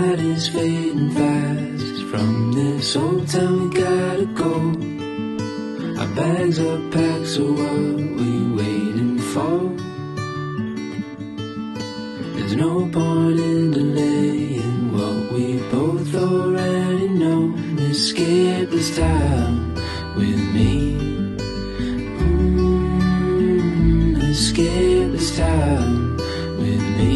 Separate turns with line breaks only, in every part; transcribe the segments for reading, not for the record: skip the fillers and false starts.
night is fading fast. From this old town we gotta go. Our bags are packed, so what we waiting for? There's no point in delaying what we both already know. Escape this time with me. Escape this time with me.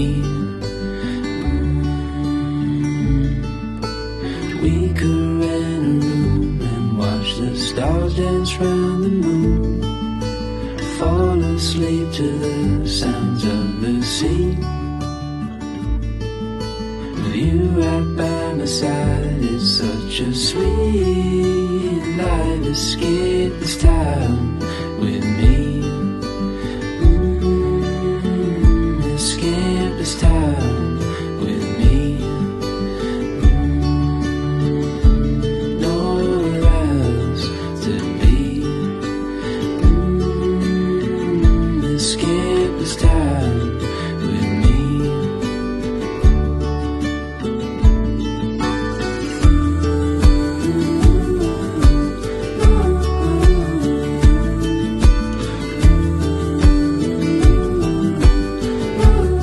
We could rent a room and watch the stars dance round the moon. Fall asleep to the sounds of the sea. With you right by my side, it's such a sweet life. Escape this time with me.